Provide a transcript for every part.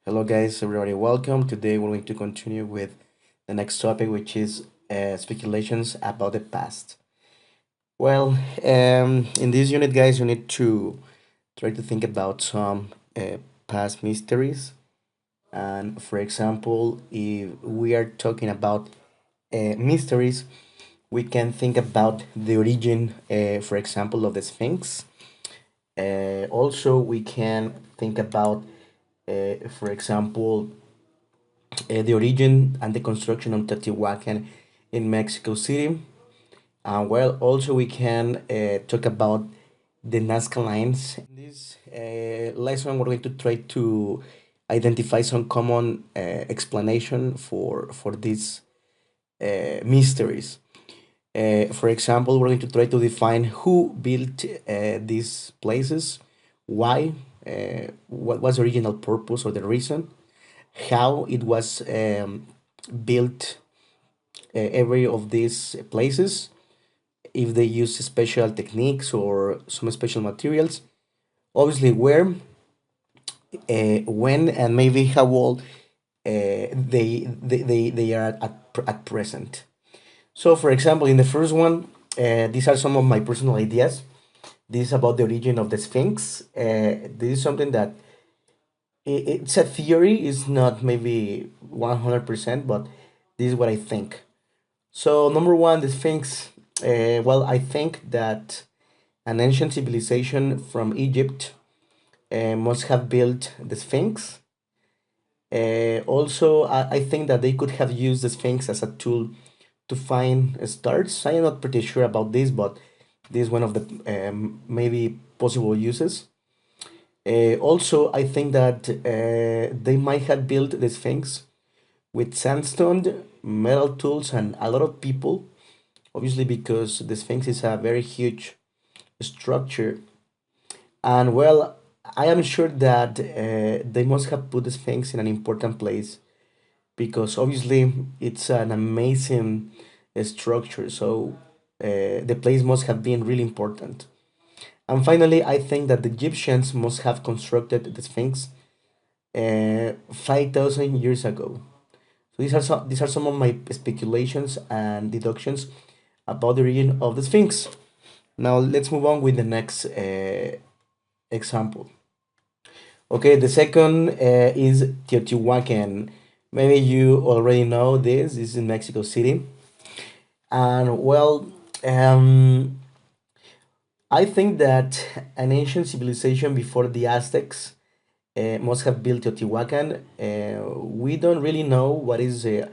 Hello, guys, everybody. Welcome. Today, we're going to continue with the next topic, which is speculations about the past. Well, in this unit, guys, you need to try to think about some past mysteries. And for example, if we are talking about mysteries, we can think about the origin, for example, of the Sphinx. Also, we can think about, for example, the origin and the construction of Teotihuacan in Mexico City. Also we can talk about the Nazca lines. In this lesson, we're going to try to identify some common explanation for these mysteries. For example, we're going to try to define who built these places, why, what was the original purpose or the reason, how it was built, every of these places, if they use special techniques or some special materials, obviously where, when, and maybe how old they are at present. So for example, in the first one, these are some of my personal ideas. This is about the origin of the Sphinx. This is something that it's a theory, it's not maybe 100%, but this is what I think. So number one, the Sphinx. Well, I think that an ancient civilization from Egypt must have built the Sphinx. I think that they could have used the Sphinx as a tool to find stars. I am not pretty sure about this, but this is one of the maybe possible uses. I think that they might have built the Sphinx with sandstone, metal tools, and a lot of people. Obviously, because the Sphinx is a very huge structure, and well, I am sure that they must have put the Sphinx in an important place because obviously it's an amazing structure. So the place must have been really important. And finally, I think that the Egyptians must have constructed the Sphinx 5,000 years ago. So these are some of my speculations and deductions about the origin of the Sphinx. Now let's move on with the next example. Okay, the second is Teotihuacan. Maybe you already know this. This is in Mexico City, and well, I think that an ancient civilization before the Aztecs must have built Teotihuacan. We don't really know what is the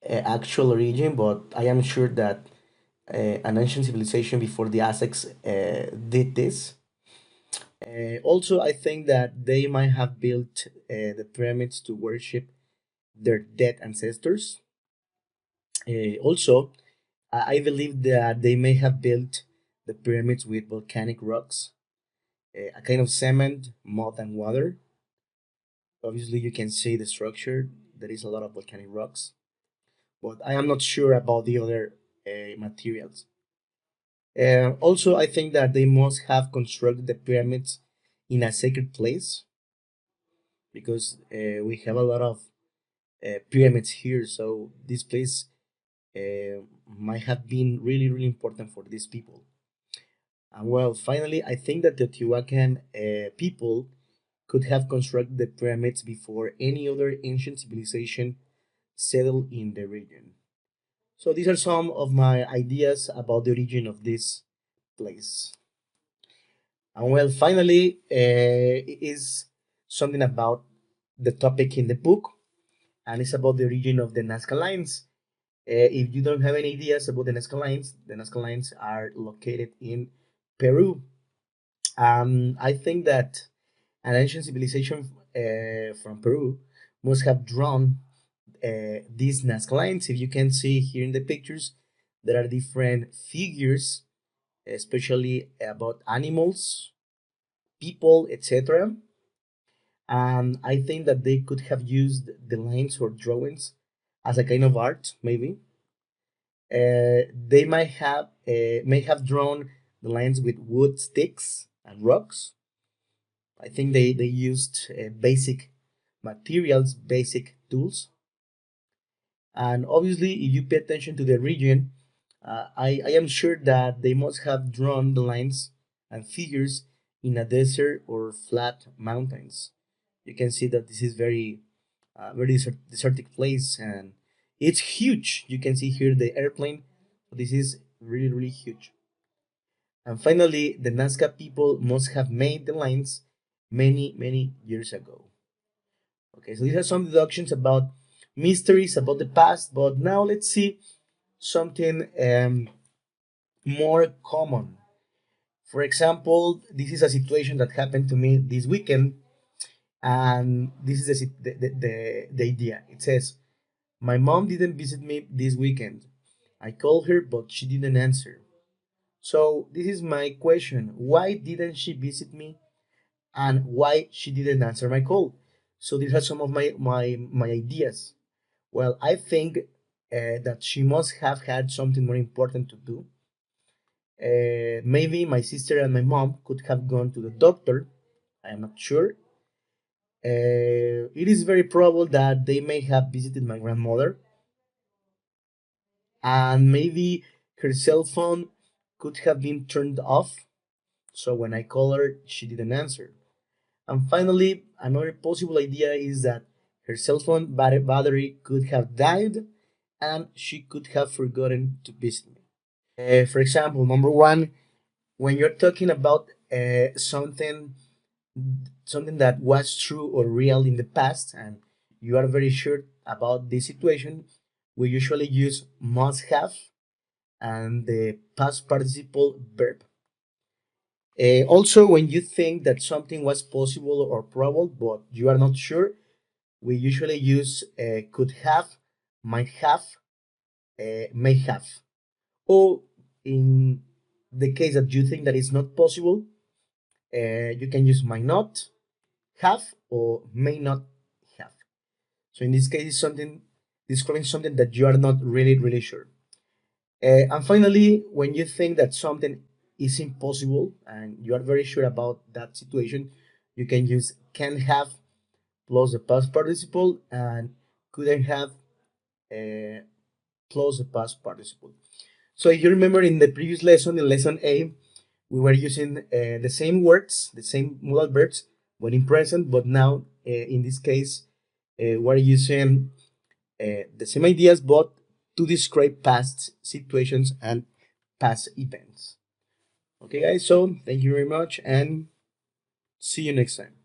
actual origin, but I am sure that an ancient civilization before the Aztecs did this. I think that they might have built the pyramids to worship their dead ancestors. I believe that they may have built the pyramids with volcanic rocks, a kind of cement, mud, and water. Obviously, you can see the structure. There is a lot of volcanic rocks, but I am not sure about the other materials. I think that they must have constructed the pyramids in a sacred place because we have a lot of pyramids here. So this place might have been really, really important for these people. And well, finally, I think that the Teotihuacan people could have constructed the pyramids before any other ancient civilization settled in the region. So these are some of my ideas about the origin of this place. And well, finally, is something about the topic in the book, and it's about the origin of the Nazca lines. If you don't have any ideas about the Nazca lines are located in Peru. I think that an ancient civilization from Peru must have drawn these Nazca lines. If you can see here in the pictures, there are different figures, especially about animals, people, etc. And I think that they could have used the lines or drawings as a kind of art, maybe. They may have drawn the lines with wood sticks and rocks. I think they used basic materials, basic tools. And obviously, if you pay attention to the region, I am sure that they must have drawn the lines and figures in a desert or flat mountains. You can see that this is very desertic place, and it's huge. You can see here the airplane. This is really huge. And finally, the Nazca people must have made the lines many years ago. Okay, so these are some deductions about mysteries about the past, but now let's see something more common. For example, this is a situation that happened to me this weekend, and this is the idea. It says, my mom didn't visit me this weekend. I called her, but she didn't answer. So this is my question. Why didn't she visit me, and why she didn't answer my call? So these are some of my ideas. Well, I think that she must have had something more important to do. Maybe my sister and my mom could have gone to the doctor. I am not sure. It is very probable that they may have visited my grandmother, and maybe her cell phone could have been turned off. So when I called her, she didn't answer. And finally, another possible idea is that her cell phone battery could have died and she could have forgotten to visit me. For example, number one, when you're talking about something that was true or real in the past and you are very sure about this situation, we usually use must have and the past participle verb. Also, when you think that something was possible or probable but you are not sure, we usually use could have, might have, may have. Or in the case that you think that it's not possible, you can use might not have or may not have. So in this case, it's something describing something that you are not really sure. And finally, when you think that something is impossible and you are very sure about that situation, you can use can have plus the past participle and couldn't have uh, plus the past participle. So if you remember in the previous lesson, in lesson A, we were using the same words, the same modal verbs, but in present. But now, in this case, we're using the same ideas, but to describe past situations and past events. Okay, guys. So thank you very much, and see you next time.